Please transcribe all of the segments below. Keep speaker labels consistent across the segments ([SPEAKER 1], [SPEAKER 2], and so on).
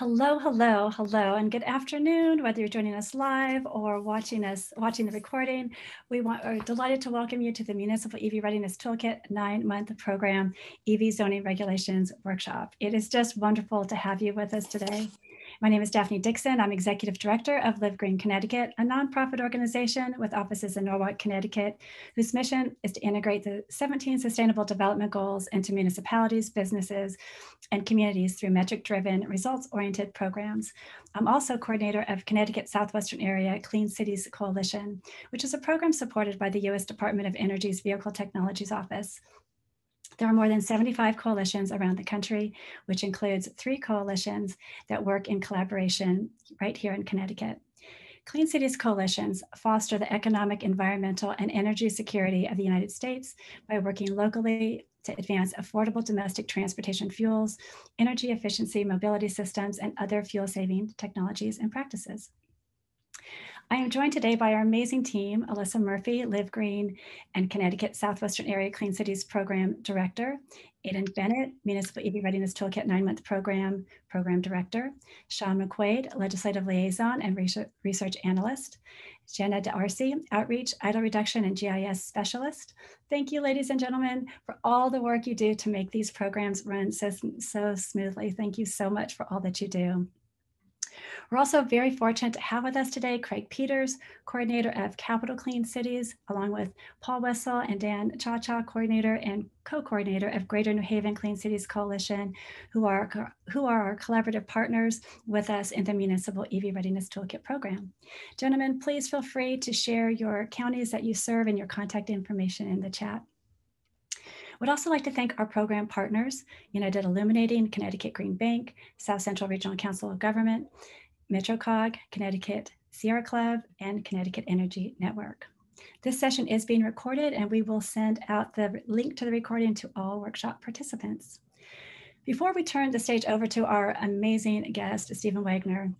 [SPEAKER 1] Hello, hello, hello, and good afternoon, whether you're joining us live or watching the recording. Are delighted to welcome you to the Municipal EV Readiness Toolkit 9-month program, EV Zoning Regulations Workshop. It is just wonderful to have you with us today. My name is Daphne Dixon. I'm Executive Director of Live Green Connecticut, a nonprofit organization with offices in Norwalk, Connecticut, whose mission is to integrate the 17 Sustainable Development Goals into municipalities, businesses, and communities through metric-driven, results-oriented programs. I'm also coordinator of Connecticut Southwestern Area Clean Cities Coalition, which is a program supported by the U.S. Department of Energy's Vehicle Technologies Office. There are more than 75 coalitions around the country, which includes 3 coalitions that work in collaboration right here in Connecticut. Clean Cities Coalitions foster the economic, environmental, and energy security of the United States by working locally to advance affordable domestic transportation fuels, energy efficiency, mobility systems, and other fuel-saving technologies and practices. I am joined today by our amazing team, Alyssa Murphy, Live Green and Connecticut Southwestern Area Clean Cities Program Director, Aidan Bennett, Municipal EV Readiness Toolkit 9-month Program Director, Sean McQuaid, Legislative Liaison and Research Analyst, Jenna D'Arcy, Outreach, Idle Reduction and GIS Specialist. Thank you, ladies and gentlemen, for all the work you do to make these programs run so smoothly. Thank you so much for all that you do. We're also very fortunate to have with us today Craig Peters, coordinator of Capital Clean Cities, along with Paul Wessel and Dan Cha-Cha, coordinator and co-coordinator of Greater New Haven Clean Cities Coalition, who are our collaborative partners with us in the Municipal EV Readiness Toolkit program. Gentlemen, please feel free to share your counties that you serve and your contact information in the chat. Would also like to thank our program partners, United Illuminating, Connecticut Green Bank, South Central Regional Council of Government, MetroCog, Connecticut Sierra Club, and Connecticut Energy Network. This session is being recorded, and we will send out the link to the recording to all workshop participants. Before we turn the stage over to our amazing guest, Stephen Wagner,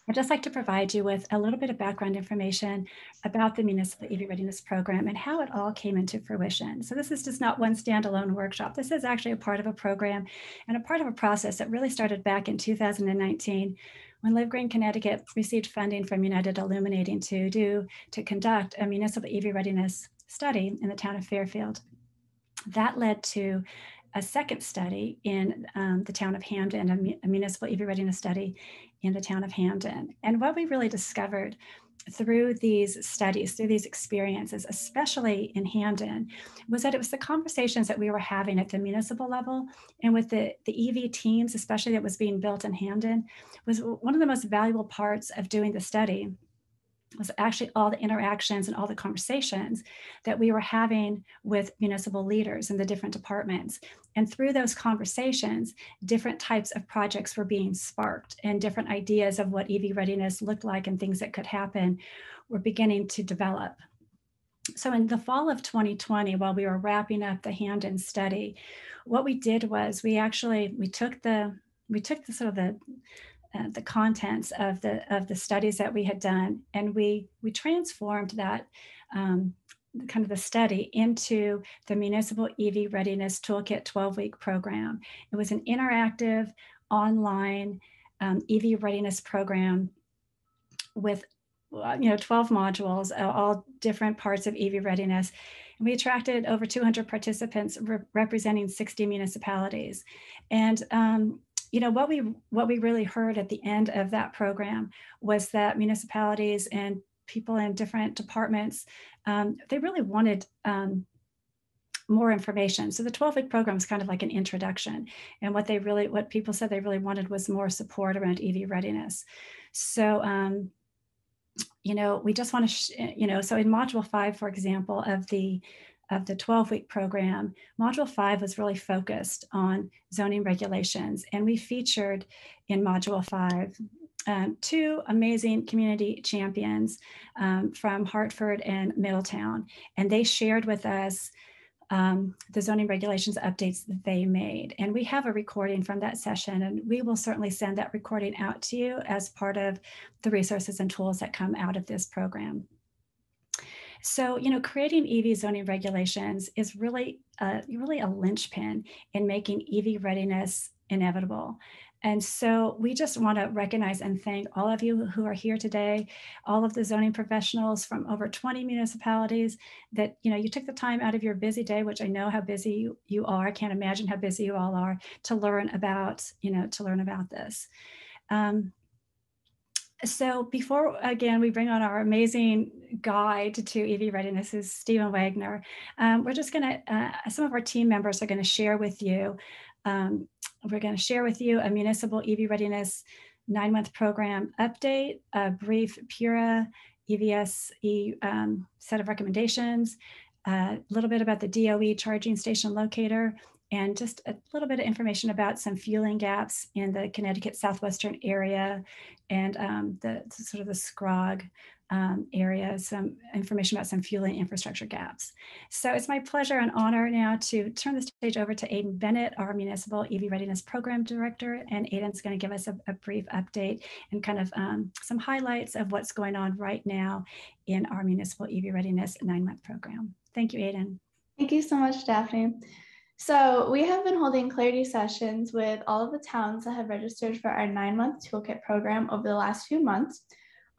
[SPEAKER 1] I'd just like to provide you with a little bit of background information about the Municipal EV Readiness Program and how it all came into fruition. So this is just not one standalone workshop. This is actually a part of a program and a part of a process that really started back in 2019 when Live Green Connecticut received funding from United Illuminating to conduct a municipal EV readiness study in the town of Fairfield. That led to a second study in the town of Hamden, a municipal EV readiness study in the town of Hamden. And what we really discovered through these studies, through these experiences, especially in Hamden, was that it was the conversations that we were having at the municipal level and with the EV teams, especially that was being built in Hamden, was one of the most valuable parts of doing the study was actually all the interactions and all the conversations that we were having with municipal leaders in the different departments. And through those conversations, different types of projects were being sparked and different ideas of what EV readiness looked like and things that could happen were beginning to develop. So in the fall of 2020, while we were wrapping up the Hamden study, what we did was we took the contents of the studies that we had done, and we transformed that kind of the study into the Municipal EV Readiness Toolkit 12-week program. It was an interactive online EV readiness program with 12 modules, all different parts of EV readiness. And we attracted over 200 participants representing 60 municipalities. And what we really heard at the end of that program was that municipalities and people in different departments, they really wanted more information. So the 12-week program is kind of like an introduction. And what people said they really wanted was more support around EV readiness. So, we just want to, so in module 5, for example, of the 12-week program, module 5 was really focused on zoning regulations. And we featured in module 5 2 amazing community champions from Hartford and Middletown. And they shared with us the zoning regulations updates that they made. And we have a recording from that session, and we will certainly send that recording out to you as part of the resources and tools that come out of this program. So, creating EV zoning regulations is really a linchpin in making EV readiness inevitable. And so we just want to recognize and thank all of you who are here today, all of the zoning professionals from over 20 municipalities that, you took the time out of your busy day, which I know how busy you are. I can't imagine how busy you all are, to learn about, this. So before, again, we bring on our amazing guide to EV readiness, who's Stephen Wagner, we're just going to, some of our team members are going to share with you, we're going to share with you a municipal EV readiness 9-month program update, a brief PURA EVSE set of recommendations, a little bit about the DOE charging station locator, and just a little bit of information about some fueling gaps in the Connecticut southwestern area and the sort of the SCROG area, some information about some fueling infrastructure gaps. So it's my pleasure and honor now to turn the stage over to Aidan Bennett, our Municipal EV Readiness Program Director. And Aidan's going to give us a brief update and kind of some highlights of what's going on right now in our Municipal EV Readiness 9-month program. Thank you, Aidan.
[SPEAKER 2] Thank you so much, Daphne. So we have been holding clarity sessions with all of the towns that have registered for our 9-month toolkit program over the last few months.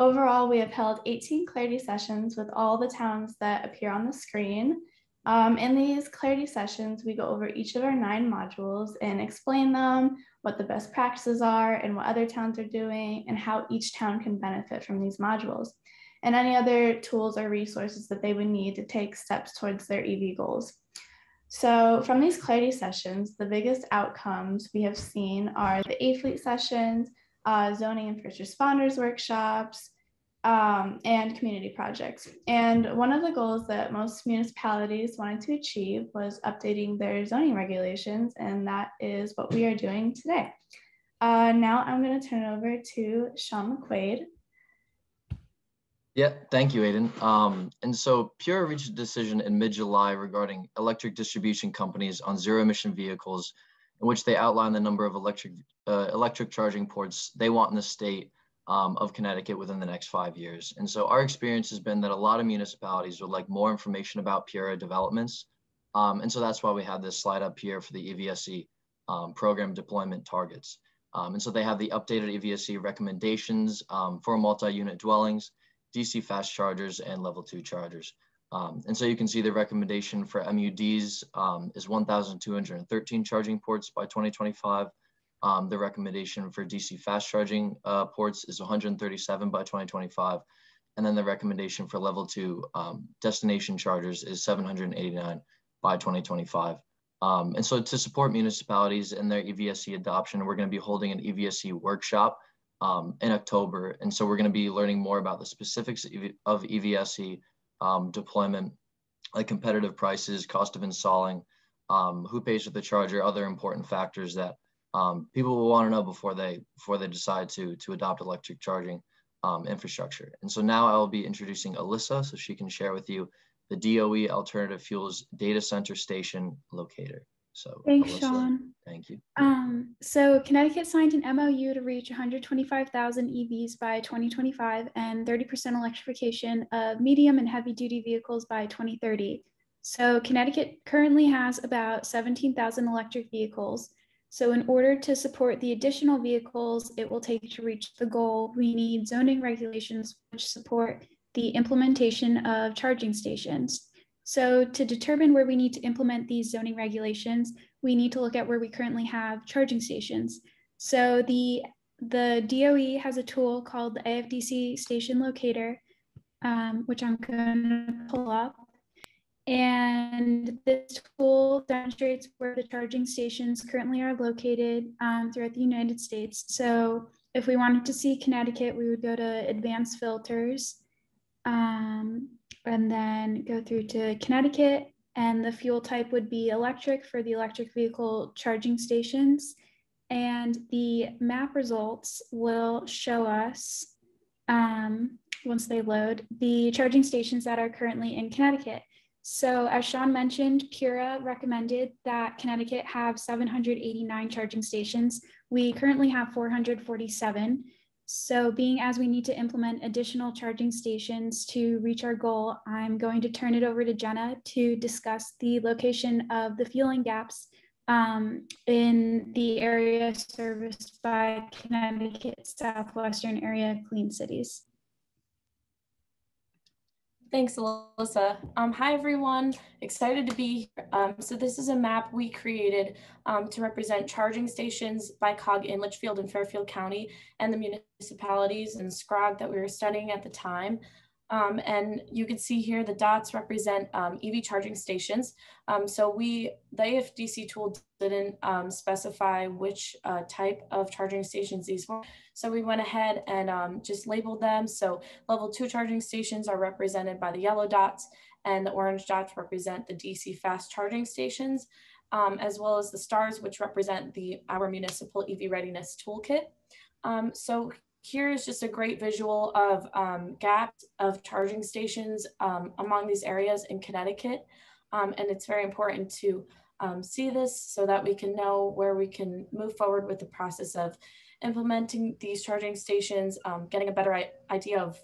[SPEAKER 2] Overall, we have held 18 clarity sessions with all the towns that appear on the screen. In these clarity sessions, we go over each of our 9 modules and explain them, what the best practices are and what other towns are doing, and how each town can benefit from these modules, and any other tools or resources that they would need to take steps towards their EV goals. So from these clarity sessions, the biggest outcomes we have seen are the A-Fleet sessions, zoning and first responders workshops, and community projects. And one of the goals that most municipalities wanted to achieve was updating their zoning regulations, and that is what we are doing today. Now I'm going to turn it over to Sean McQuaid.
[SPEAKER 3] Yeah, thank you, Aidan. And so PURA reached a decision in mid-July regarding electric distribution companies on zero-emission vehicles, in which they outline the number of electric charging ports they want in the state of Connecticut within the next 5 years. And so our experience has been that a lot of municipalities would like more information about PURA developments. And so that's why we have this slide up here for the EVSE program deployment targets. And so they have the updated EVSE recommendations for multi-unit dwellings, DC fast chargers, and level 2 chargers. And so you can see the recommendation for MUDs is 1,213 charging ports by 2025. The recommendation for DC fast charging ports is 137 by 2025. And then the recommendation for level 2 destination chargers is 789 by 2025. And so to support municipalities in their EVSE adoption, we're going to be holding an EVSE workshop in October. And so we're going to be learning more about the specifics of EVSE deployment, like competitive prices, cost of installing, who pays for the charger, other important factors that people will want to know before they decide to adopt electric charging infrastructure. And so now I will be introducing Alyssa so she can share with you the DOE Alternative Fuels Data Center Station Locator. So
[SPEAKER 4] thanks,
[SPEAKER 3] Alyssa,
[SPEAKER 4] Sean.
[SPEAKER 3] Thank you.
[SPEAKER 4] So Connecticut signed an MOU to reach 125,000 EVs by 2025 and 30% electrification of medium and heavy duty vehicles by 2030. So Connecticut currently has about 17,000 electric vehicles. So in order to support the additional vehicles it will take to reach the goal, we need zoning regulations which support the implementation of charging stations. So to determine where we need to implement these zoning regulations, we need to look at where we currently have charging stations. So the DOE has a tool called the AFDC Station Locator, which I'm going to pull up. And this tool demonstrates where the charging stations currently are located throughout the United States. So if we wanted to see Connecticut, we would go to Advanced Filters, and then go through to Connecticut, and the fuel type would be electric for the electric vehicle charging stations. And the map results will show us, once they load, the charging stations that are currently in Connecticut. So as Sean mentioned, PURA recommended that Connecticut have 789 charging stations. We currently have 447. So being as we need to implement additional charging stations to reach our goal, I'm going to turn it over to Jenna to discuss the location of the fueling gaps in the area serviced by Connecticut Southwestern Area Clean Cities.
[SPEAKER 5] Thanks, Alyssa. Hi, everyone. Excited to be here. So this is a map we created to represent charging stations by COG in Litchfield and Fairfield County and the municipalities in Scrog that we were studying at the time. And you can see here the dots represent EV charging stations. So the AFDC tool didn't specify which type of charging stations these were. So we went ahead and just labeled them. So level 2 charging stations are represented by the yellow dots, and the orange dots represent the DC fast charging stations, as well as the stars, which represent our municipal EV readiness toolkit. So here is just a great visual of gaps of charging stations among these areas in Connecticut. And it's very important to see this so that we can know where we can move forward with the process of implementing these charging stations, getting a better idea of,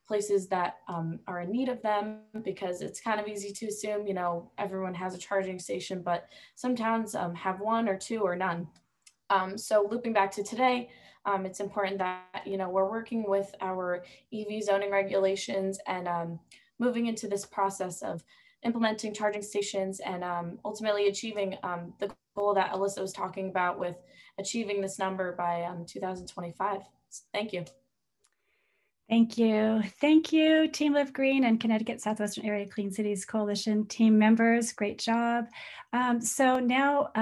[SPEAKER 5] places that are in need of them, because it's kind of easy to assume, everyone has a charging station, but some towns have 1 or 2 or none. So looping back to today, it's important that, we're working with our EV zoning regulations and moving into this process of implementing charging stations and ultimately achieving the goal that Alyssa was talking about with achieving this number by 2025. Thank you.
[SPEAKER 1] Thank you. Thank you, Team Live Green and Connecticut Southwestern Area Clean Cities Coalition team members. Great job. So now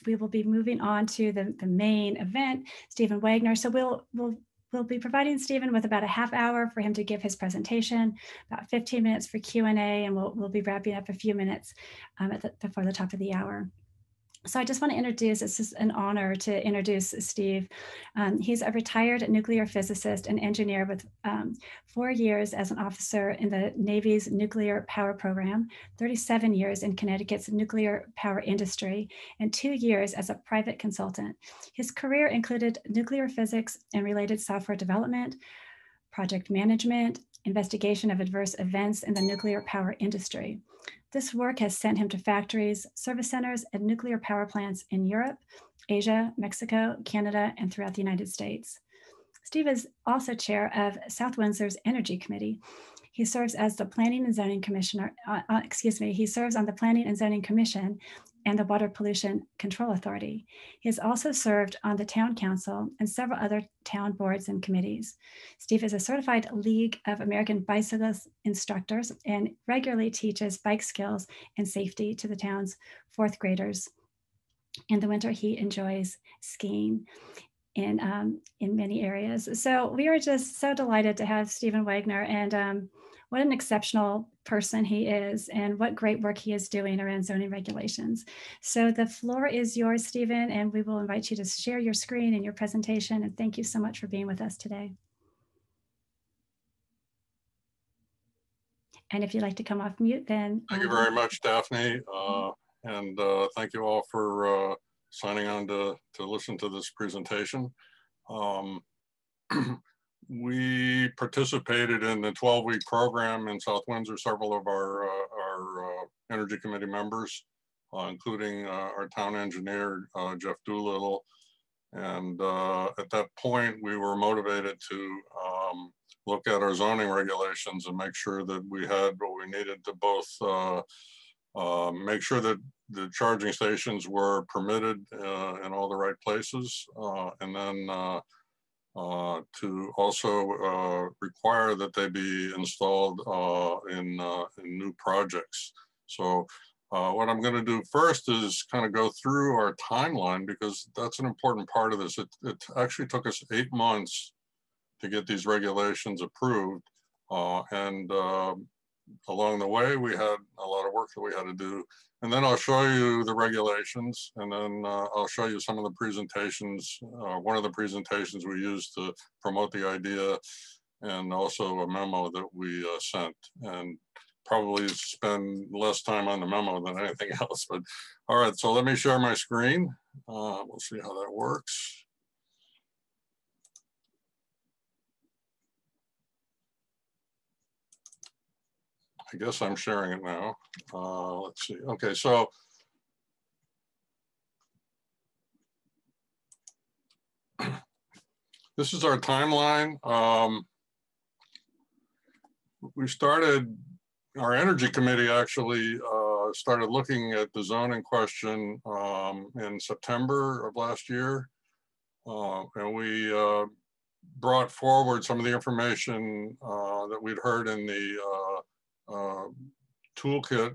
[SPEAKER 1] we will be moving on to the main event, Stephen Wagner. So we'll be providing Stephen with about a half hour for him to give his presentation, about 15 minutes for Q&A, and we'll be wrapping up a few minutes before the top of the hour. So I just want to introduce, it's just an honor to introduce Steve. He's a retired nuclear physicist and engineer with 4 years as an officer in the Navy's nuclear power program, 37 years in Connecticut's nuclear power industry, and 2 years as a private consultant. His career included nuclear physics and related software development, project management, investigation of adverse events in the nuclear power industry. This work has sent him to factories, service centers, and nuclear power plants in Europe, Asia, Mexico, Canada, and throughout the United States. Steve is also chair of South Windsor's Energy Committee. He serves as the Planning and Zoning Commissioner, he serves on the Planning and Zoning Commission and the Water Pollution Control Authority. He has also served on the Town Council and several other town boards and committees. Steve is a certified League of American Bicyclist instructors and regularly teaches bike skills and safety to the town's 4th graders. In the winter, he enjoys skiing in many areas. So we are just so delighted to have Stephen Wagner, and what an exceptional person he is, and what great work he is doing around zoning regulations. So the floor is yours, Stephen, and we will invite you to share your screen and your presentation. And thank you so much for being with us today. And if you'd like to come off mute, then.
[SPEAKER 6] Thank you very much, Daphne. And thank you all for signing on to listen to this presentation. We participated in the 12-week program in South Windsor, several of our Energy Committee members, including our town engineer, Jeff Doolittle. And at that point, we were motivated to look at our zoning regulations and make sure that we had what we needed to both make sure that the charging stations were permitted in all the right places, and then to also require that they be installed in new projects. So what I'm going to do first is kind of go through our timeline, because that's an important part of this. It actually took us 8 months to get these regulations approved, and along the way, we had a lot of work that we had to do. And then I'll show you the regulations, and then I'll show you some of the presentations, one of the presentations we used to promote the idea, and also a memo that we sent, and probably spend less time on the memo than anything else. But all right, so let me share my screen. We'll see how that works. I guess I'm sharing it now. Let's see. Okay, so this is our timeline. We started, our energy committee actually started looking at the zoning question in September of last year. And we brought forward some of the information that we'd heard in the toolkit,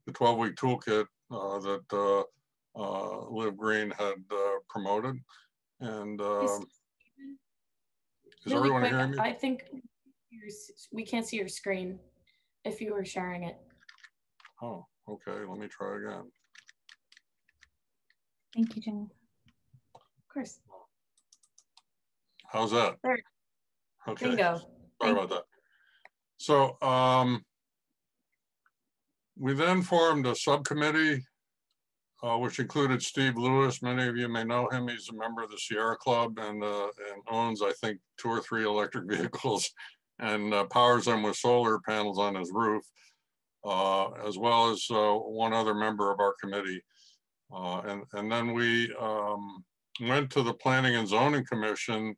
[SPEAKER 6] the 12-week toolkit that Liv Green had promoted. And is
[SPEAKER 5] really
[SPEAKER 6] everyone
[SPEAKER 5] quick,
[SPEAKER 6] hearing me?
[SPEAKER 5] I think we can't see your screen if you were sharing it.
[SPEAKER 6] Oh, okay. Let me try again.
[SPEAKER 1] Thank you, Jen.
[SPEAKER 5] Of course.
[SPEAKER 6] How's that?
[SPEAKER 5] There.
[SPEAKER 6] Okay.
[SPEAKER 5] There you go.
[SPEAKER 6] Sorry about that. So we then formed a subcommittee, which included Steve Lewis. Many of you may know him. He's a member of the Sierra Club and owns, I think, 2 or 3 electric vehicles and powers them with solar panels on his roof, as well as one other member of our committee. And then we went to the Planning and Zoning Commission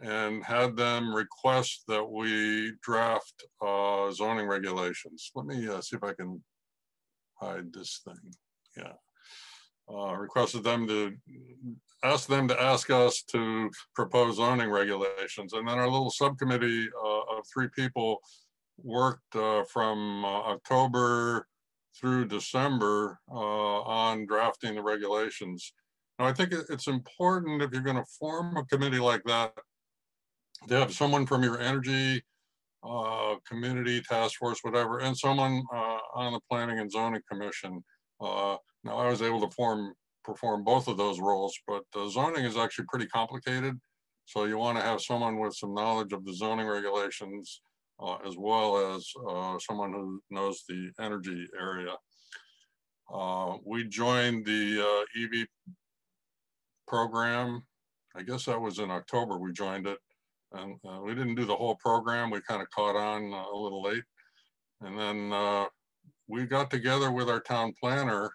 [SPEAKER 6] and had them request that we draft zoning regulations. Let me see if I can hide this thing. Yeah. Requested them to ask us to propose zoning regulations. And then our little subcommittee of 3 people worked from October through December on drafting the regulations. Now, I think it's important, if you're going to form a committee like that, to have someone from your energy community, task force, whatever, and someone on the Planning and Zoning Commission. Now, I was able to perform both of those roles, but zoning is actually pretty complicated. So you want to have someone with some knowledge of the zoning regulations, as well as someone who knows the energy area. We joined the EV program. I guess that was in October we joined it. And we didn't do the whole program. We kind of caught on a little late. And then we got together with our town planner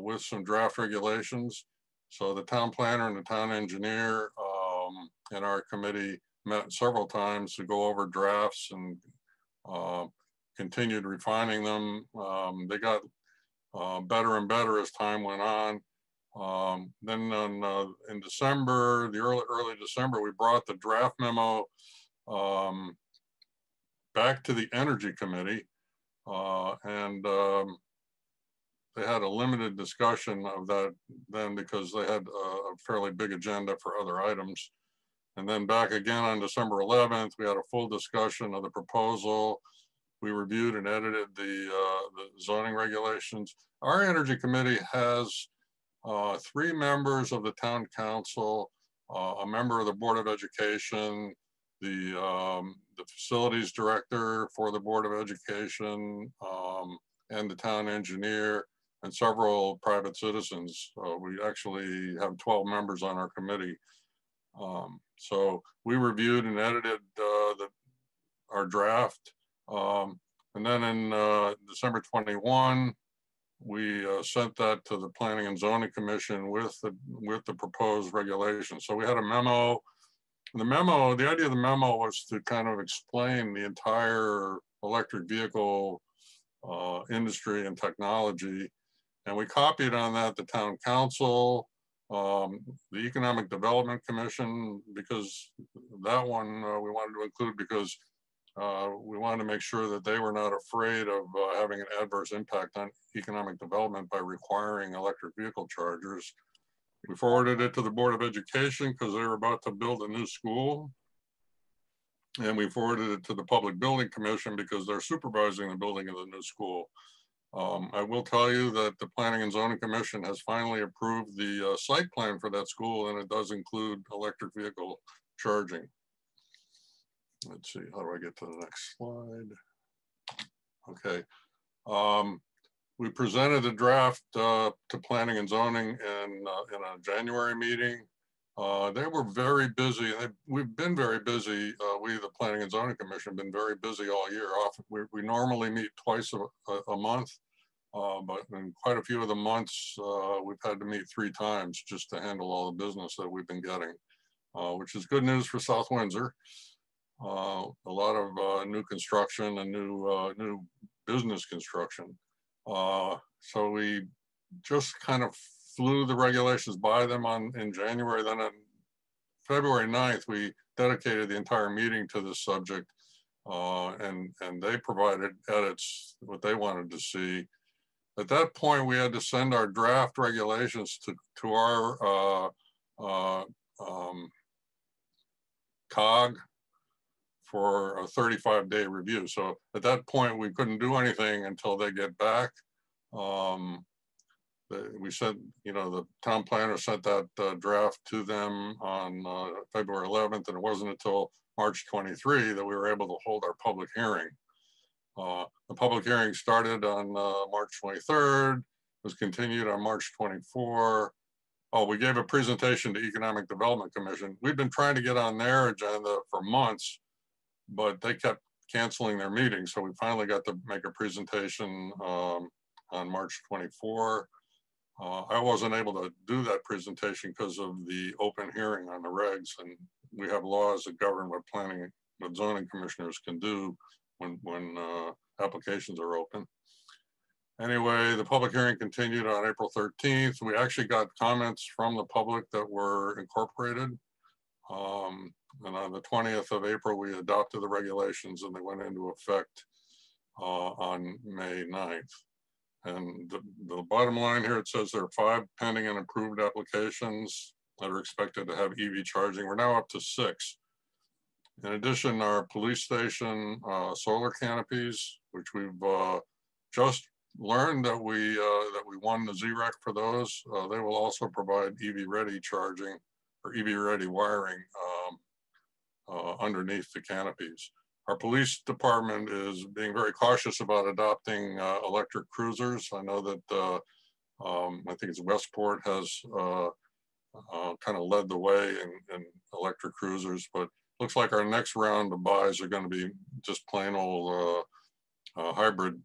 [SPEAKER 6] with some draft regulations. So the town planner and the town engineer and our committee met several times to go over drafts and continued refining them. They got better and better as time went on. Then in December, the early December, we brought the draft memo back to the Energy Committee, and they had a limited discussion of that then because they had a fairly big agenda for other items. And then back again on December 11th, we had a full discussion of the proposal. We reviewed and edited the zoning regulations. Our Energy Committee has 3 members of the town council, a member of the Board of Education, the facilities director for the Board of Education, and the town engineer, and several private citizens. We actually have 12 members on our committee. So we reviewed and edited our draft. And then in December 21, we sent that to the Planning and Zoning Commission with the proposed regulations. So we had a memo. The idea of the memo was to kind of explain the entire electric vehicle industry and technology. And we copied on that the town council, the Economic Development Commission, because that one we wanted to include because we wanted to make sure that they were not afraid of having an adverse impact on economic development by requiring electric vehicle chargers. We forwarded it to the Board of Education because they were about to build a new school. And we forwarded it to the Public Building Commission because they're supervising the building of the new school. I will tell you that the Planning and Zoning Commission has finally approved the site plan for that school, and it does include electric vehicle charging. Let's see, how do I get to the next slide? Okay. We presented the draft to Planning and Zoning in a January meeting. They were very busy. We've been very busy. We, the Planning and Zoning Commission, have been very busy all year. Often we normally meet twice a month, but in quite a few of the months, we've had to meet 3 times just to handle all the business that we've been getting. which is good news for South Windsor. A lot of new construction and new business construction. So we just kind of flew the regulations by them in January. Then on February 9th, we dedicated the entire meeting to this subject, and they provided edits, what they wanted to see. At that point, we had to send our draft regulations to our COG for a 35-day review. So at that point, we couldn't do anything until they get back. We sent, the town planner sent that draft to them on February 11th, and it wasn't until March 23 that we were able to hold our public hearing. The public hearing started on March 23rd, was continued on March 24. Oh, we gave a presentation to Economic Development Commission. We've been trying to get on their agenda for months, but they kept canceling their meetings. So we finally got to make a presentation on March 24. I wasn't able to do that presentation because of the open hearing on the regs, and we have laws that govern what planning, what zoning commissioners can do when applications are open. Anyway, the public hearing continued on April 13th. We actually got comments from the public that were incorporated. And on the 20th of April, we adopted the regulations and they went into effect on May 9th. And the bottom line here, it says there are 5 pending and approved applications that are expected to have EV charging. We're now up to 6. In addition, our police station solar canopies, which we've just learned that we won the ZREC for those. They will also provide EV ready charging or EV ready wiring underneath the canopies. Our police department is being very cautious about adopting electric cruisers. I know that I think it's Westport has kind of led the way in electric cruisers, but looks like our next round of buys are going to be just plain old hybrid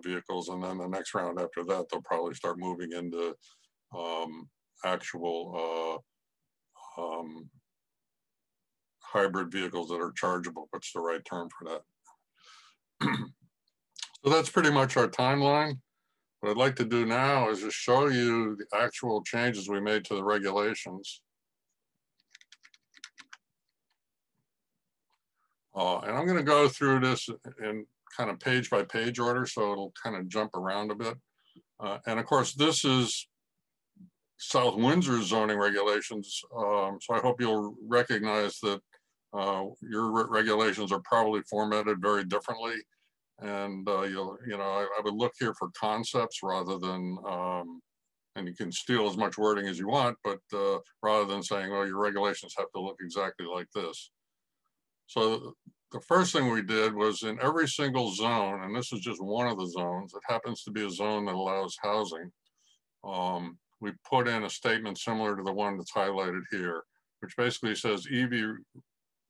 [SPEAKER 6] vehicles, and then the next round after that they'll probably start moving into actual hybrid vehicles that are chargeable. What's the right term for that? So that's pretty much our timeline. What I'd like to do now is just show you the actual changes we made to the regulations. And I'm going to go through this in kind of page by page order, so it'll kind of jump around a bit. And of course, this is South Windsor zoning regulations. So I hope you'll recognize that your regulations are probably formatted very differently. And I would look here for concepts rather than, and you can steal as much wording as you want, but rather than saying, oh, your regulations have to look exactly like this. So the first thing we did was in every single zone, and this is just one of the zones, it happens to be a zone that allows housing. We put in a statement similar to the one that's highlighted here, which basically says EV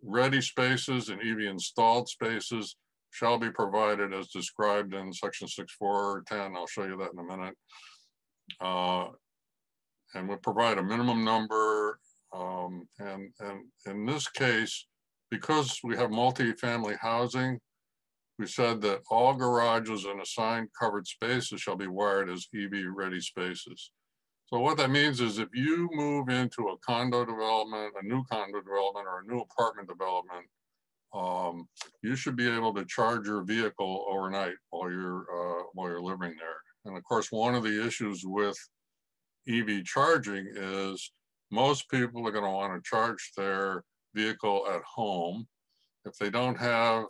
[SPEAKER 6] ready spaces and EV installed spaces shall be provided as described in section 6.4.10. I'll show you that in a minute. And we'll provide a minimum number. And in this case, because we have multi-family housing, we said that all garages and assigned covered spaces shall be wired as EV ready spaces. So what that means is if you move into a condo development, a new condo development, or a new apartment development, you should be able to charge your vehicle overnight while you're living there. And of course, one of the issues with EV charging is most people are going to want to charge their vehicle at home. If they don't have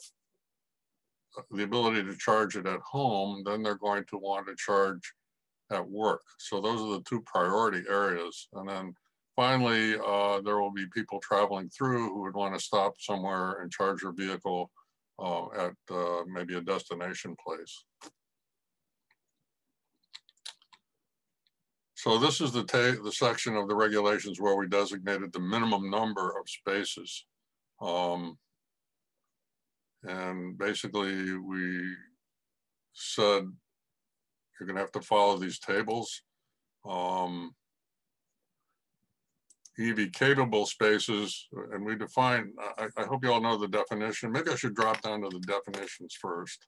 [SPEAKER 6] the ability to charge it at home, then they're going to want to charge at work. So those are the 2 priority areas. And then finally, there will be people traveling through who would want to stop somewhere and charge their vehicle at maybe a destination place. So this is the section of the regulations where we designated the minimum number of spaces. And basically we said, you're gonna have to follow these tables. EV capable spaces, and we define, I hope you all know the definition. Maybe I should drop down to the definitions first.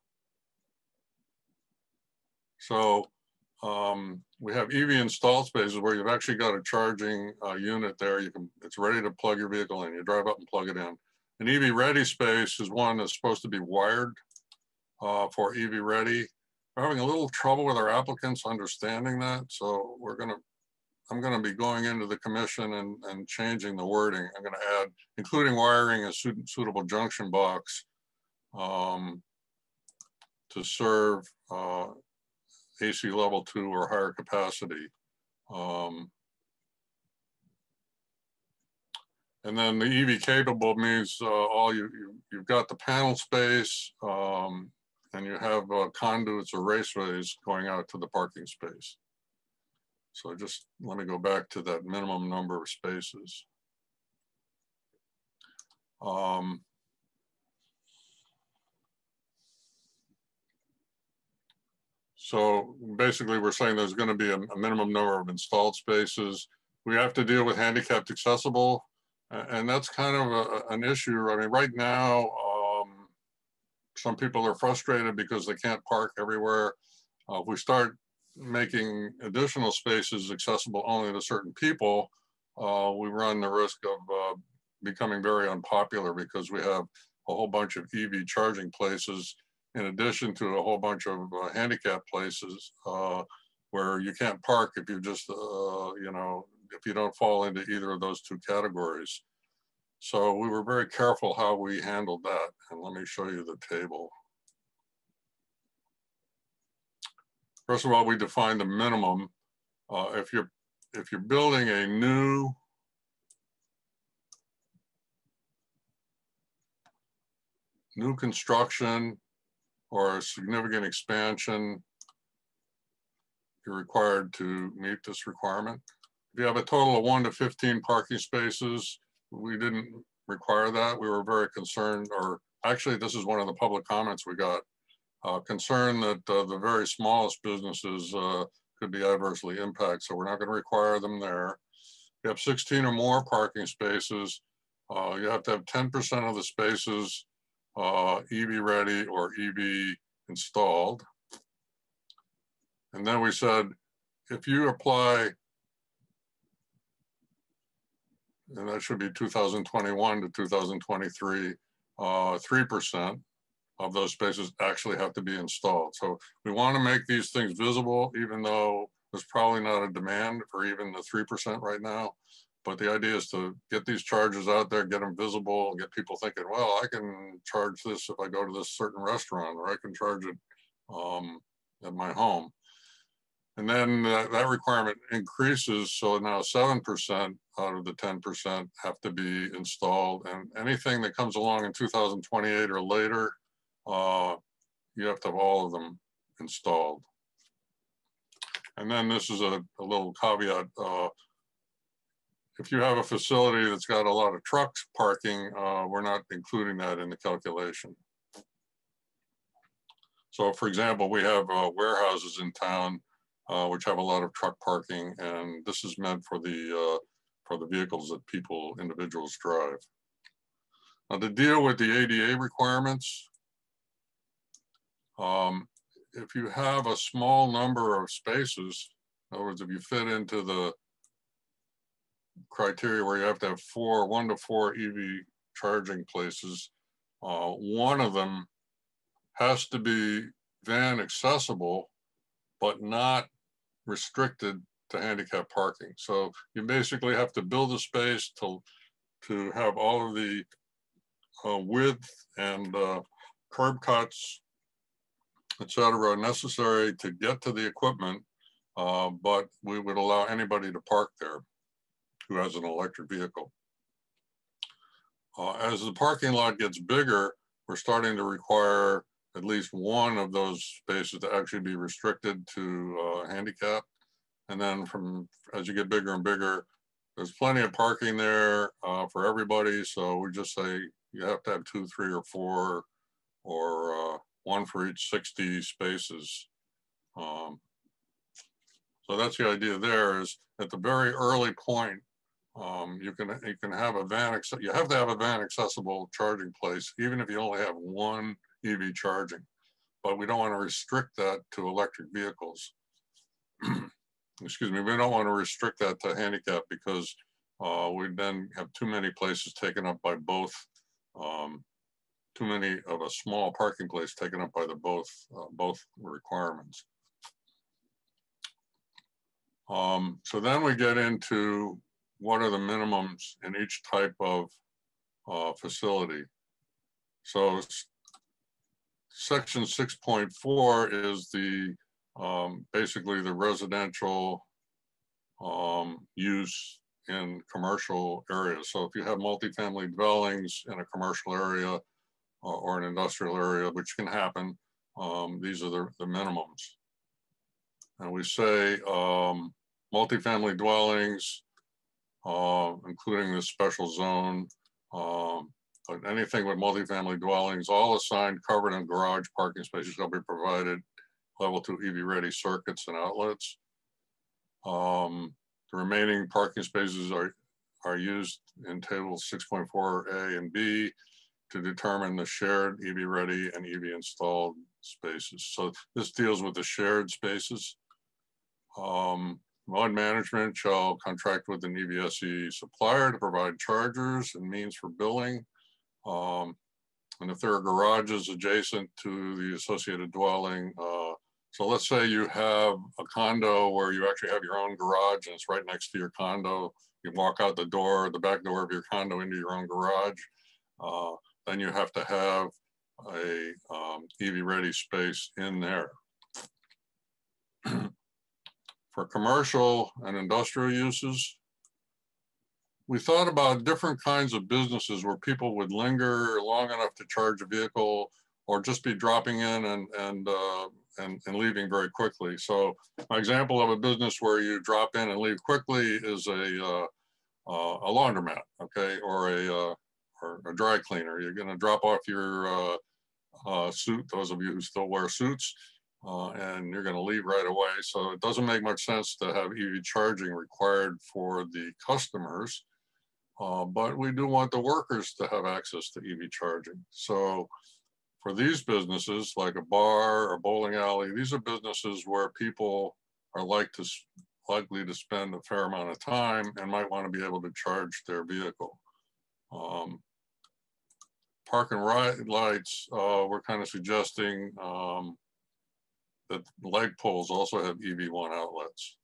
[SPEAKER 6] So we have EV installed spaces where you've actually got a charging unit there. It's ready to plug your vehicle in. You drive up and plug it in. An EV ready space is one that's supposed to be wired for EV ready. We're having a little trouble with our applicants understanding that. So I'm gonna be going into the commission and changing the wording. I'm gonna add, including wiring a suitable junction box to serve AC level 2 or higher capacity. And then the EV capable means you've got the panel space and you have conduits or raceways going out to the parking space. So just let me go back to that minimum number of spaces. So basically we're saying there's going to be a minimum number of installed spaces. We have to deal with handicapped accessible, and that's kind of an issue. I mean, right now, some people are frustrated because they can't park everywhere. If we start making additional spaces accessible only to certain people, we run the risk of becoming very unpopular because we have a whole bunch of EV charging places in addition to a whole bunch of handicap places where you can't park if you just, you know, if you don't fall into either of those two categories. So we were very careful how we handled that. And let me show you the table. First of all, we defined the minimum. If you're building a new construction or a significant expansion, you're required to meet this requirement. If you have a total of 1 to 15 parking spaces, we didn't require that. We were very concerned, or actually this is one of the public comments we got, concerned that the very smallest businesses could be adversely impacted. So we're not going to require them there. If you have 16 or more parking spaces, you have to have 10% of the spaces EV ready or EV installed. And then we said, if you apply, and that should be 2021 to 2023, 3% of those spaces actually have to be installed. So we want to make these things visible, even though there's probably not a demand for even the 3% right now. But the idea is to get these charges out there, get them visible, get people thinking, well, I can charge this if I go to this certain restaurant, or I can charge it at my home. And then that requirement increases. So now 7% out of the 10% have to be installed. And anything that comes along in 2028 or later, you have to have all of them installed. And then this is a little caveat. If you have a facility that's got a lot of trucks parking, we're not including that in the calculation. So for example, we have warehouses in town which have a lot of truck parking, and this is meant for the vehicles that individuals drive. Now to deal with the ADA requirements, if you have a small number of spaces, in other words, if you fit into the criteria where you have to have 1 to 4 EV charging places, one of them has to be van accessible, but not restricted to handicap parking. So you basically have to build a space to have all of the width and curb cuts, etc., necessary to get to the equipment, but we would allow anybody to park there who has an electric vehicle. As the parking lot gets bigger, we're starting to require at least one of those spaces to actually be restricted to handicap. And then as you get bigger and bigger, there's plenty of parking there for everybody. So we just say you have to have 2, 3, or 4, or 1 for each 60 spaces. So that's the idea there, is at the very early point You can have a van, you have to have a van accessible charging place, even if you only have one EV charging. But we don't want to restrict that to electric vehicles. Excuse me, we don't want to restrict that to handicap because we then have too many places taken up by both, too many of a small parking place taken up by the both requirements. So then we get into what are the minimums in each type of facility. So section 6.4 is the basically the residential use in commercial areas. So if you have multifamily dwellings in a commercial area or an industrial area, which can happen, these are the minimums. And we say multifamily dwellings, including the special zone, but anything with multifamily dwellings, all assigned, covered, and garage parking spaces shall be provided level 2 EV ready circuits and outlets. The remaining parking spaces are used in tables 6.4A and B to determine the shared EV ready and EV installed spaces. So this deals with the shared spaces. Mod management shall contract with an EVSE supplier to provide chargers and means for billing. And if there are garages adjacent to the associated dwelling, so let's say you have a condo where you actually have your own garage and it's right next to your condo. You walk out the door, the back door of your condo into your own garage. Then you have to have a EV ready space in there. For commercial and industrial uses, we thought about different kinds of businesses where people would linger long enough to charge a vehicle or just be dropping in and leaving very quickly. So my example of a business where you drop in and leave quickly is a laundromat, okay, or a dry cleaner. You're going to drop off your suit, those of you who still wear suits, and you're going to leave right away. So it doesn't make much sense to have EV charging required for the customers, but we do want the workers to have access to EV charging. So for these businesses, like a bar or bowling alley, these are businesses where people are likely to spend a fair amount of time and might want to be able to charge their vehicle. Park and ride lights, we're kind of suggesting that light poles also have EV1 outlets.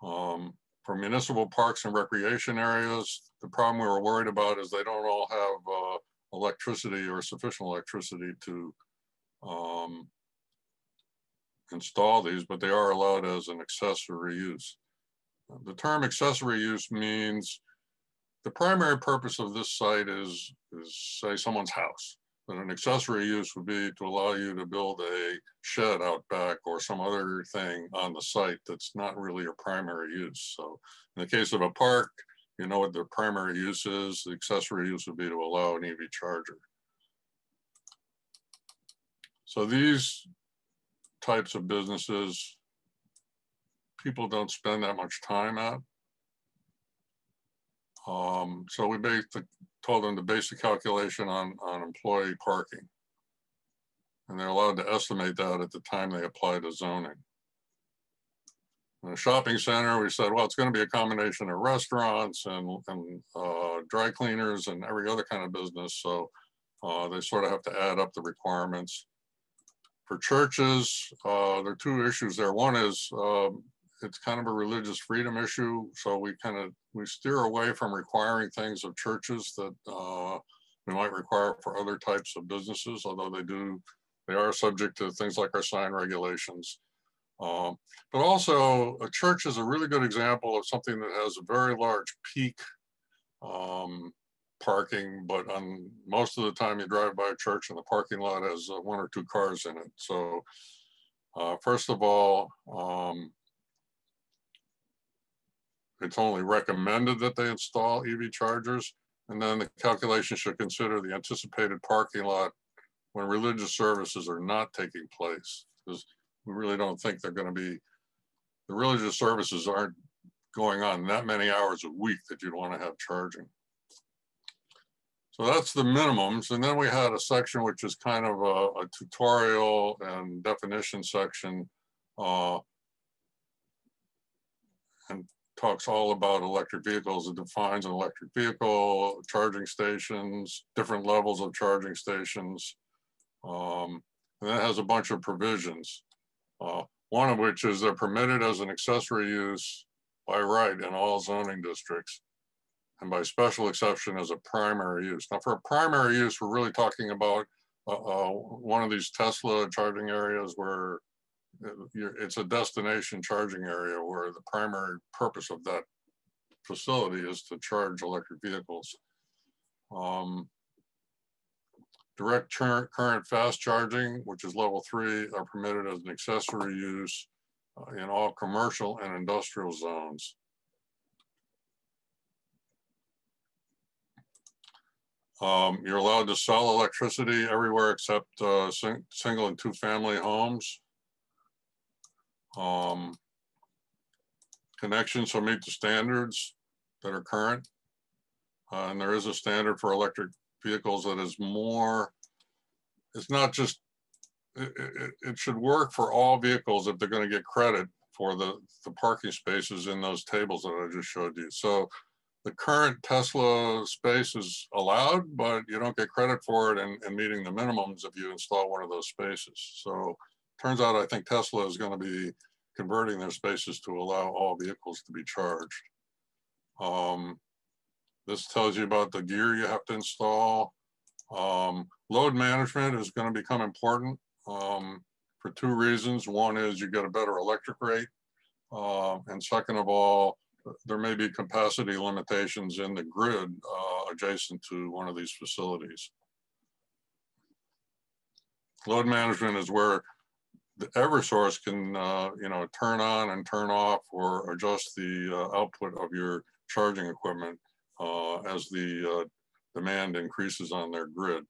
[SPEAKER 6] For municipal parks and recreation areas, the problem we were worried about is they don't all have electricity or sufficient electricity to install these, but they are allowed as an accessory use. The term accessory use means the primary purpose of this site is say someone's house. But an accessory use would be to allow you to build a shed out back or some other thing on the site that's not really your primary use. So in the case of a park, you know what the primary use is. The accessory use would be to allow an EV charger. So these types of businesses, people don't spend that much time at. So we basically told them to base the calculation on employee parking. And they're allowed to estimate that at the time they apply to zoning. In a shopping center, we said, well, it's going to be a combination of restaurants and dry cleaners and every other kind of business. So they sort of have to add up the requirements. For churches, there are two issues there. One is it's kind of a religious freedom issue. So we steer away from requiring things of churches that we might require for other types of businesses, although they are subject to things like our sign regulations. But also a church is a really good example of something that has a very large peak parking, but on most of the time you drive by a church and the parking lot has 1 or 2 cars in it. So first of all, it's only recommended that they install EV chargers, and then the calculation should consider the anticipated parking lot when religious services are not taking place, because we really don't think they're going to be, the religious services aren't going on that many hours a week that you'd want to have charging. So that's the minimums. And then we had a section which is kind of a tutorial and definition section, and talks all about electric vehicles. It defines an electric vehicle, charging stations, different levels of charging stations. And that has a bunch of provisions. One of which is they're permitted as an accessory use by right in all zoning districts, and by special exception as a primary use. Now for a primary use, we're really talking about one of these Tesla charging areas where it's a destination charging area where the primary purpose of that facility is to charge electric vehicles. Direct current fast charging, which is level 3, are permitted as an accessory use in all commercial and industrial zones. You're allowed to sell electricity everywhere except single and 2-family homes. Connections shall meet the standards that are current. And there is a standard for electric vehicles that is more, it's not just, it should work for all vehicles if they're going to get credit for the parking spaces in those tables that I just showed you. So the current Tesla space is allowed, but you don't get credit for it and meeting the minimums if you install one of those spaces. So turns out I think Tesla is going to be converting their spaces to allow all vehicles to be charged. This tells you about the gear you have to install. Load management is going to become important for 2 reasons. One is you get a better electric rate. And second of all, there may be capacity limitations in the grid adjacent to one of these facilities. Load management is where the Eversource can, turn on and turn off or adjust the output of your charging equipment as the demand increases on their grid.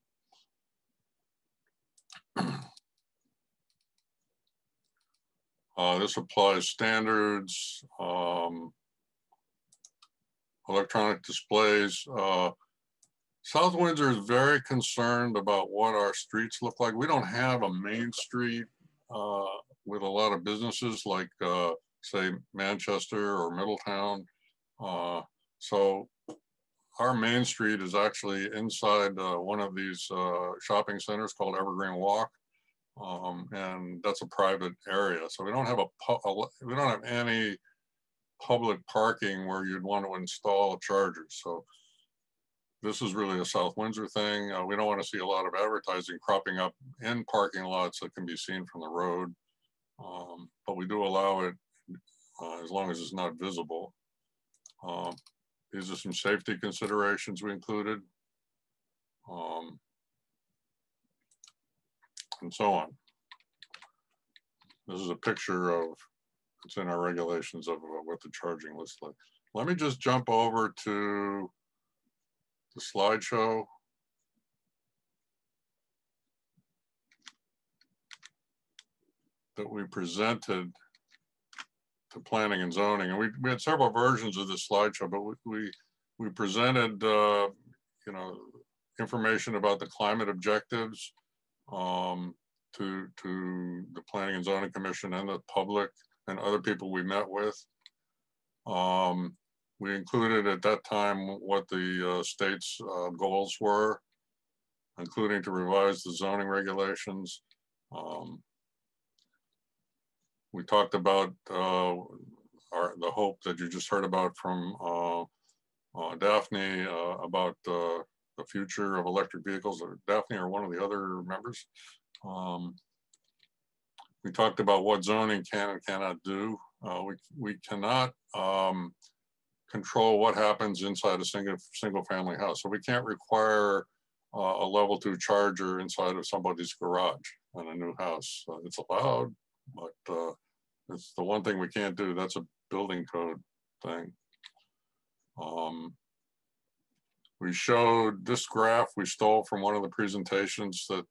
[SPEAKER 6] This applies standards, electronic displays. South Windsor is very concerned about what our streets look like. We don't have a main street with a lot of businesses like, say, Manchester or Middletown. So our main street is actually inside one of these shopping centers called Evergreen Walk. And that's a private area. So we don't have any public parking where you'd want to install chargers. So this is really a South Windsor thing. We don't want to see a lot of advertising cropping up in parking lots that can be seen from the road. But we do allow it as long as it's not visible. These are some safety considerations we included. And so on. This is a picture of, it's in our regulations of what the charging looks like. Let me just jump over to the slideshow. That we presented to planning and zoning. And we had several versions of this slideshow, but we presented, information about the climate objectives to the Planning and Zoning Commission and the public and other people we met with. We included at that time what the state's goals were, including to revise the zoning regulations. We talked about the hope that you just heard about from Daphne about the future of electric vehicles, or Daphne or one of the other members. We talked about what zoning can and cannot do. We cannot control what happens inside a single family house. So we can't require a level 2 charger inside of somebody's garage in a new house. It's allowed, but it's the one thing we can't do. That's a building code thing. We showed this graph we stole from one of the presentations that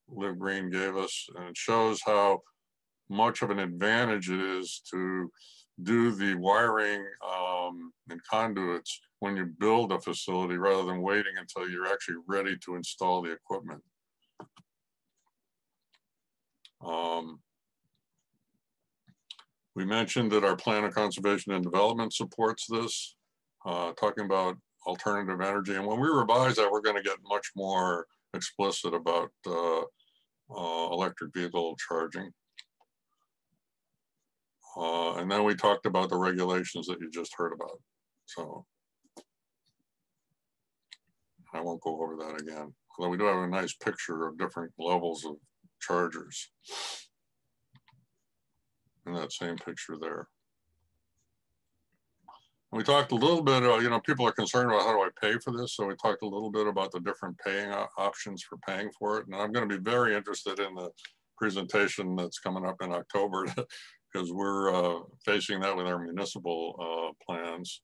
[SPEAKER 6] Liv Green gave us, and it shows how much of an advantage it is to do the wiring and conduits when you build a facility rather than waiting until you're actually ready to install the equipment. We mentioned that our plan of conservation and development supports this, talking about alternative energy. And when we revise that, we're going to get much more explicit about electric vehicle charging. And then we talked about the regulations that you just heard about. So I won't go over that again, although we do have a nice picture of different levels of chargers in that same picture there. And we talked a little bit, you know, people are concerned about how do I pay for this. So we talked a little bit about the different paying options for paying for it. And I'm going to be very interested in the presentation that's coming up in October because we're facing that with our municipal plans.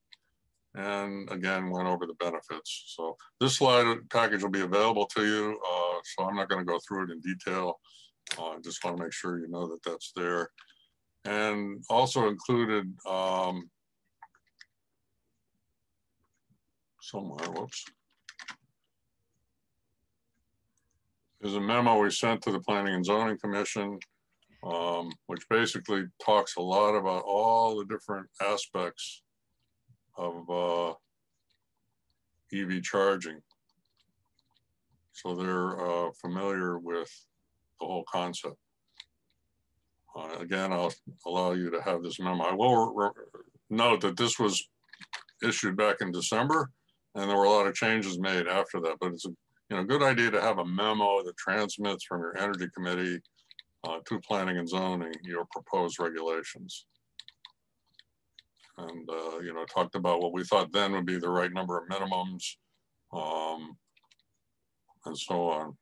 [SPEAKER 6] And again, went over the benefits. So this slide package will be available to you. So I'm not going to go through it in detail. I just want to make sure you know that that's there. And also included somewhere, whoops, is a memo we sent to the Planning and Zoning Commission, which basically talks a lot about all the different aspects of EV charging. So they're familiar with the whole concept. Again, I'll allow you to have this memo. I will note that this was issued back in December, and there were a lot of changes made after that. But it's a good idea to have a memo that transmits from your Energy Committee to Planning and Zoning your proposed regulations. And talked about what we thought then would be the right number of minimums, and so on.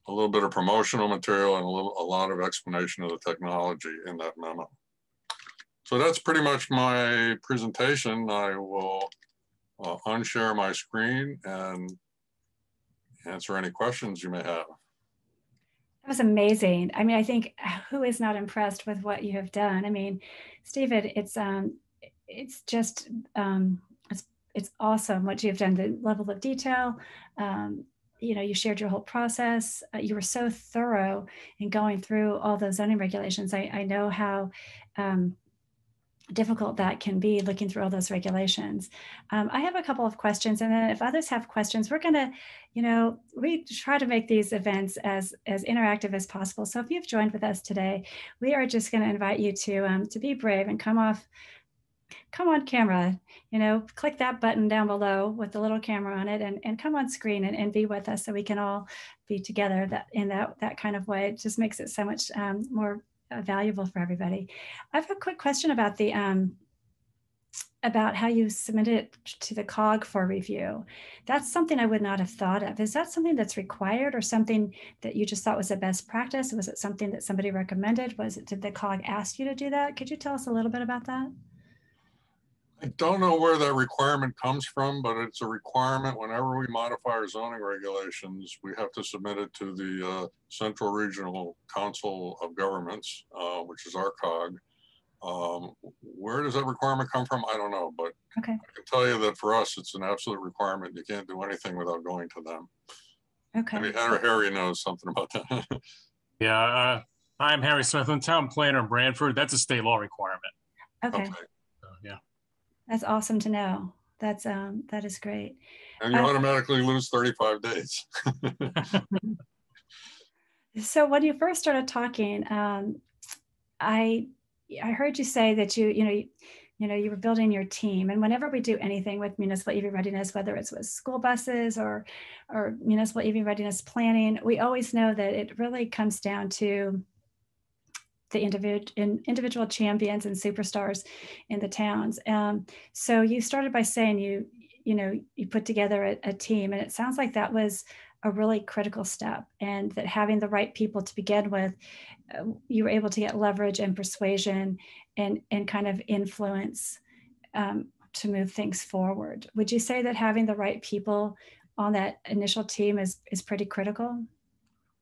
[SPEAKER 6] A little bit of promotional material and a lot of explanation of the technology in that memo. So that's pretty much my presentation. I will unshare my screen and answer any questions you may have.
[SPEAKER 1] That was amazing. I mean, I think who is not impressed with what you have done? I mean, Stephen, it's just it's awesome what you have done. The level of detail. You shared your whole process. You were so thorough in going through all those zoning regulations. I know how difficult that can be, looking through all those regulations. I have a couple of questions, and then if others have questions, we're gonna, we try to make these events as interactive as possible. So if you've joined with us today, we are just gonna invite you to be brave and come on camera, click that button down below with the little camera on it and come on screen and be with us so we can all be together in that kind of way. It just makes it so much more valuable for everybody. I have a quick question about about how you submitted it to the COG for review. That's something I would not have thought of. Is that something that's required or something that you just thought was a best practice? Was it something that somebody recommended? Did the COG ask you to do that? Could you tell us a little bit about that?
[SPEAKER 6] I don't know where that requirement comes from, but it's a requirement whenever we modify our zoning regulations, we have to submit it to the Central Regional Council of Governments, which is our COG. Where does that requirement come from? I don't know, but okay. I can tell you that for us, it's an absolute requirement. You can't do anything without going to them. Okay. Maybe Harry knows something about that.
[SPEAKER 7] Yeah, I'm Harry Smith, I'm town planner in Brantford. That's a state law requirement.
[SPEAKER 1] Okay.
[SPEAKER 7] So, yeah.
[SPEAKER 1] That's awesome to know. That is great.
[SPEAKER 6] And you automatically lose 35 days.
[SPEAKER 1] So when you first started talking, I heard you say that you were building your team, and whenever we do anything with municipal EV readiness, whether it's with school buses or municipal EV readiness planning, we always know that it really comes down to the individual champions and superstars in the towns. So you started by saying you put together a team, and it sounds like that was a really critical step, and that having the right people to begin with, you were able to get leverage and persuasion and kind of influence to move things forward. Would you say that having the right people on that initial team is pretty critical?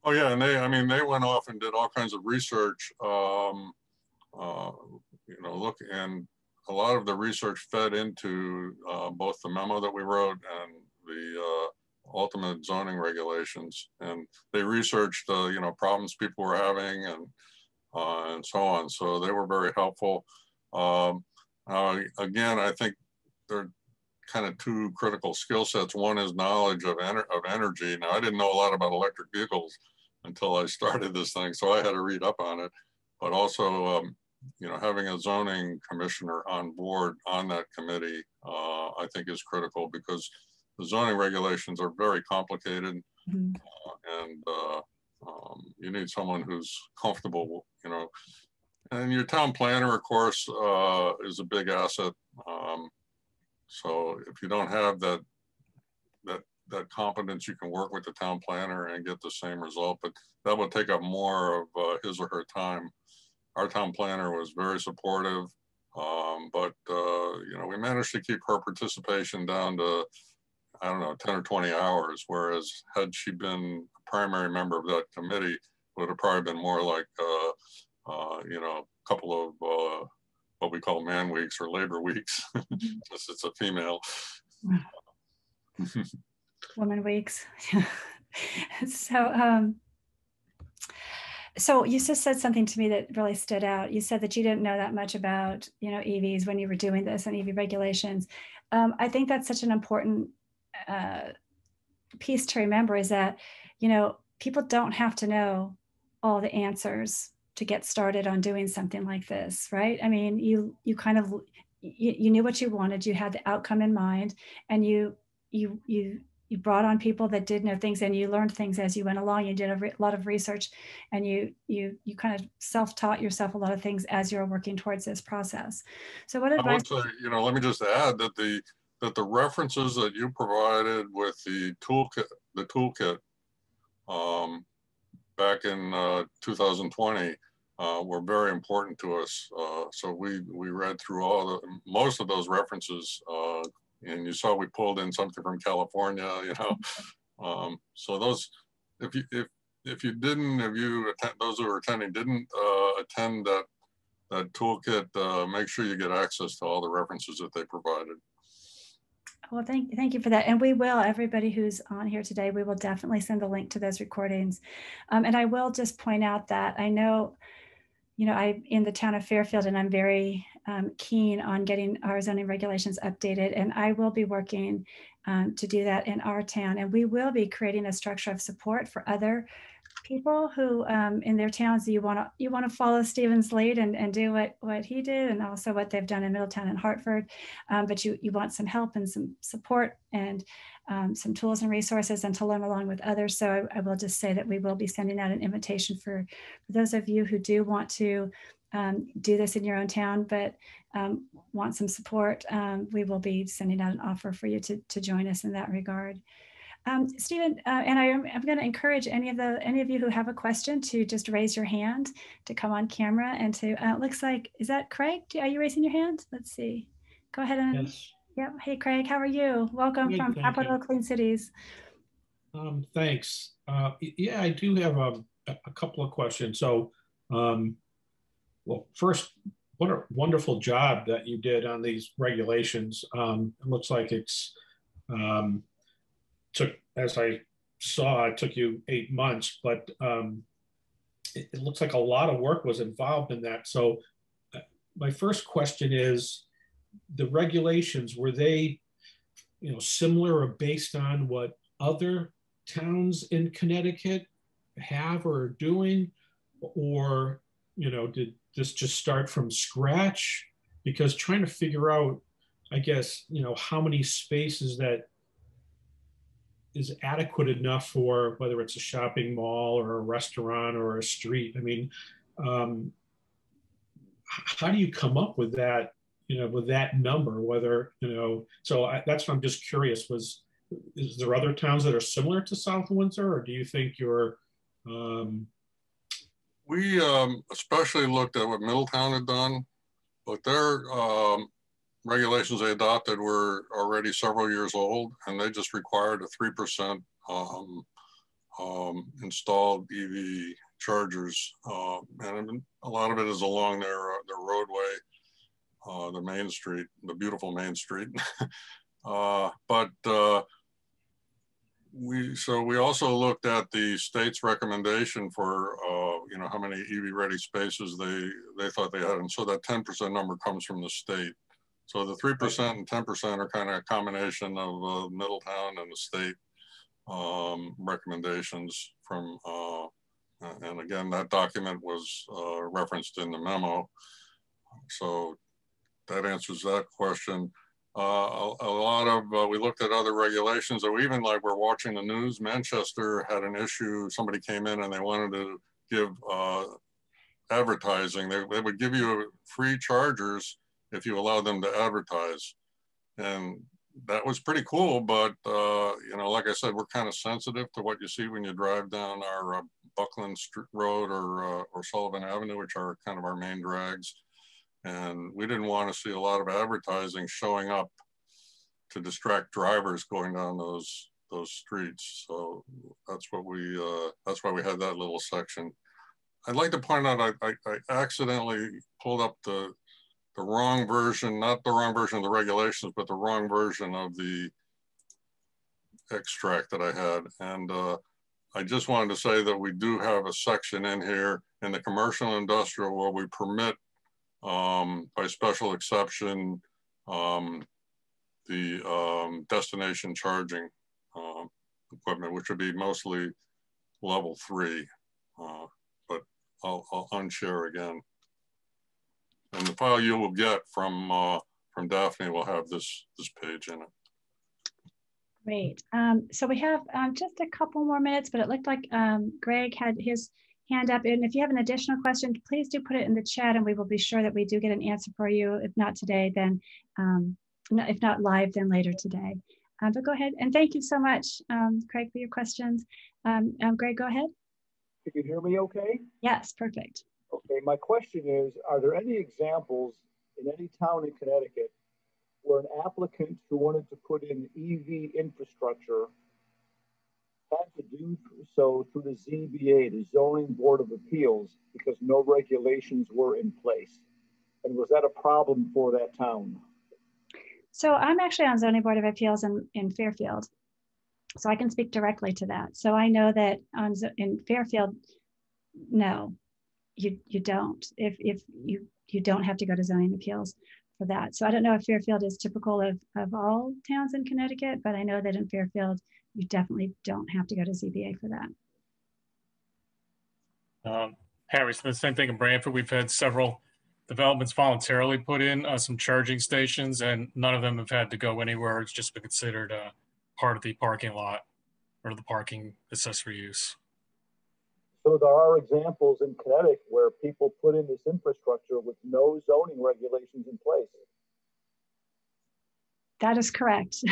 [SPEAKER 6] Oh yeah, and they went off and did all kinds of research you know, look, and a lot of the research fed into both the memo that we wrote and the ultimate zoning regulations. And they researched, you know, problems people were having and so on. So they were very helpful. Again, I think there are kind of two critical skill sets. One is knowledge of energy. Now, I didn't know a lot about electric vehicles until I started this thing, so I had to read up on it. But also, you know, having a zoning commissioner on board on that committee, I think is critical, because the zoning regulations are very complicated, and you need someone who's comfortable, you know. And your town planner, of course, is a big asset. So if you don't have that competence, you can work with the town planner and get the same result, but that will take up more of his or her time. Our town planner was very supportive, but you know, we managed to keep her participation down to, I don't know, 10 or 20 hours, whereas had she been a primary member of that committee, it would have probably been more like, you know, a couple of what we call man weeks or labor weeks, since it's a female.
[SPEAKER 1] Woman weeks. So you just said something to me that really stood out. You said that you didn't know that much about, you know, EVs when you were doing this and EV regulations. I think that's such an important piece to remember, is that, you know, people don't have to know all the answers to get started on doing something like this, right? I mean, you kind of, you knew what you wanted, you had the outcome in mind, and you brought on people that did know things, and you learned things as you went along. You did a lot of research, and you kind of self-taught yourself a lot of things as you were working towards this process. So what advice?
[SPEAKER 6] I would say, you know, let me just add that the references that you provided with the toolkit back in 2020 were very important to us. So we read through most of those references, and you saw we pulled in something from California, you know. So those, if those who are attending didn't attend that toolkit, make sure you get access to all the references that they provided.
[SPEAKER 1] Well, thank you for that. And we will, everybody who's on here today, we will definitely send a link to those recordings. And I will just point out that I know, you know, I'm in the town of Fairfield, and I'm very keen on getting our zoning regulations updated. And I will be working to do that in our town. And we will be creating a structure of support for other people who in their towns, you want to follow Stephen's lead and do what he did, and also what they've done in Middletown and Hartford, but you want some help and some support and some tools and resources, and to learn along with others. So I will just say that we will be sending out an invitation for those of you who do want to do this in your own town, but want some support. We will be sending out an offer for you to join us in that regard. Stephen, and I'm going to encourage any of you who have a question to just raise your hand to come on camera, and to looks like, is that Craig? Are you raising your hand? Let's see. Go ahead and
[SPEAKER 8] yes.
[SPEAKER 1] Yep. Hey Craig, how are you? Welcome
[SPEAKER 8] Good,
[SPEAKER 1] from Capital Clean Cities.
[SPEAKER 8] Thanks. Yeah, I do have a couple of questions. So, well, first, what a wonderful job that you did on these regulations. It looks like it's as I saw, it took you 8 months, but it looks like a lot of work was involved in that. So my first question is, the regulations, were they, you know, similar or based on what other towns in Connecticut have or are doing? Or, you know, did this just start from scratch? Because trying to figure out, I guess, you know, how many spaces that is adequate enough for, whether it's a shopping mall or a restaurant or a street. I mean, how do you come up with that, you know, with that number, whether, you know, so that's what I'm just curious, is there other towns that are similar to South Windsor, or do you think you're,
[SPEAKER 6] We especially looked at what Middletown had done, but their regulations they adopted were already several years old, and they just required a 3% installed EV chargers, and a lot of it is along their roadway, the main street, the beautiful main street. We also looked at the state's recommendation for you know, how many EV ready spaces they thought they had, and so that 10% number comes from the state. So the 3% and 10% are kind of a combination of Middletown and the state recommendations from, and again, that document was referenced in the memo. So that answers that question. A lot of, we looked at other regulations, so even like we're watching the news, Manchester had an issue, somebody came in and they wanted to give advertising. They would give you free chargers if you allow them to advertise. And that was pretty cool, but you know, like I said, we're kind of sensitive to what you see when you drive down our Buckland Road or Sullivan Avenue, which are kind of our main drags. And we didn't want to see a lot of advertising showing up to distract drivers going down those streets. So that's what that's why we had that little section. I'd like to point out I accidentally pulled up the wrong version, not the wrong version of the regulations, but the wrong version of the extract that I had. And I just wanted to say that we do have a section in here in the commercial and industrial where we permit by special exception, the destination charging equipment, which would be mostly level 3, but I'll unshare again. And the file you will get from Daphne will have this page in it.
[SPEAKER 1] Great. So we have just a couple more minutes, but it looked like Greg had his hand up. And if you have an additional question, please do put it in the chat and we will be sure that we do get an answer for you. If not today, then if not live, then later today. But go ahead. And thank you so much, Craig, for your questions. Greg, go ahead.
[SPEAKER 9] You can hear me okay?
[SPEAKER 1] Yes, perfect.
[SPEAKER 9] Okay, my question is, are there any examples in any town in Connecticut where an applicant who wanted to put in EV infrastructure had to do so through the ZBA, the Zoning Board of Appeals, because no regulations were in place? And was that a problem for that town?
[SPEAKER 1] So I'm actually on Zoning Board of Appeals in Fairfield. So I can speak directly to that. So I know that in Fairfield, no, you don't. If you don't have to go to zoning appeals for that. So I don't know if Fairfield is typical of all towns in Connecticut, but I know that in Fairfield, you definitely don't have to go to ZBA for that.
[SPEAKER 7] Harry Smith, same thing in Branford. We've had several developments voluntarily put in some charging stations, and none of them have had to go anywhere. It's just been considered part of the parking lot or the parking accessory use.
[SPEAKER 9] So there are examples in Connecticut where people put in this infrastructure with no zoning regulations in place.
[SPEAKER 1] That is correct.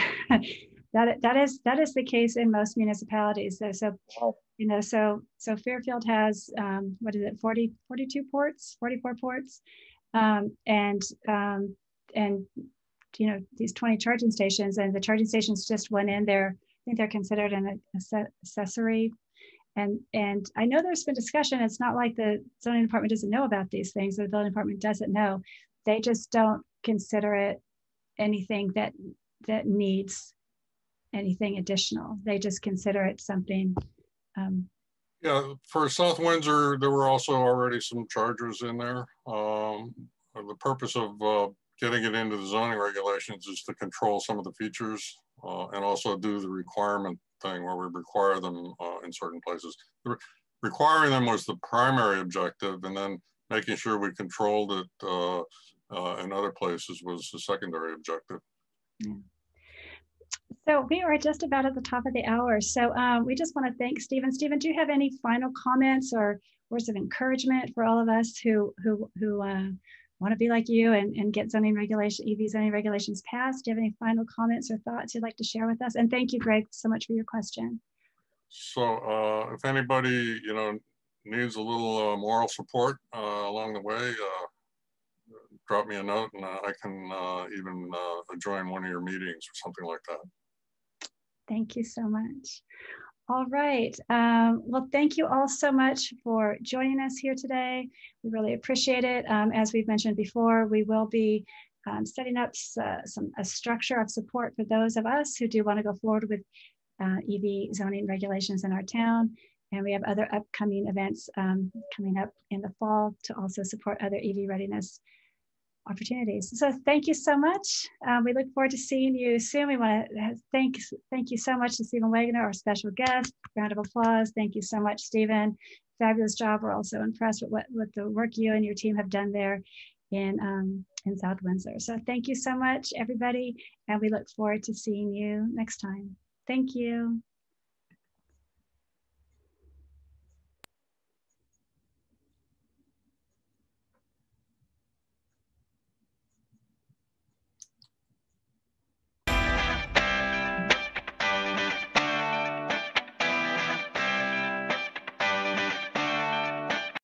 [SPEAKER 1] that is the case in most municipalities. So you know, so Fairfield has what is it, 42 ports, 44 ports, and you know, these 20 charging stations, and the charging stations just went in there. I think they're considered an accessory. And I know there's been discussion. It's not like the zoning department doesn't know about these things. The building department doesn't know. They just don't consider it anything that needs anything additional. They just consider it something.
[SPEAKER 6] Yeah, for South Windsor, there were also already some chargers in there. The purpose of getting it into the zoning regulations is to control some of the features and also do the requirement thing where we require them in certain places. Requiring them was the primary objective, and then making sure we controlled it in other places was the secondary objective.
[SPEAKER 1] Yeah. So we are just about at the top of the hour. So we just want to thank Stephen. Stephen, do you have any final comments or words of encouragement for all of us who want to be like you and get zoning regulation, EV zoning regulations passed? Do you have any final comments or thoughts you'd like to share with us? And thank you, Greg, so much for your question.
[SPEAKER 6] So if anybody, you know, needs a little moral support along the way, drop me a note and I can even join one of your meetings or something like that.
[SPEAKER 1] Thank you so much. All right. Well, thank you all so much for joining us here today. We really appreciate it. As we've mentioned before, we will be setting up a structure of support for those of us who do want to go forward with EV zoning regulations in our town. And we have other upcoming events coming up in the fall to also support other EV readiness opportunities. So thank you so much. We look forward to seeing you soon. We want to thank you so much to Stephen Wagner, our special guest. Round of applause. Thank you so much, Stephen. Fabulous job. We're also impressed with the work you and your team have done there in South Windsor. So thank you so much, everybody. And we look forward to seeing you next time. Thank you.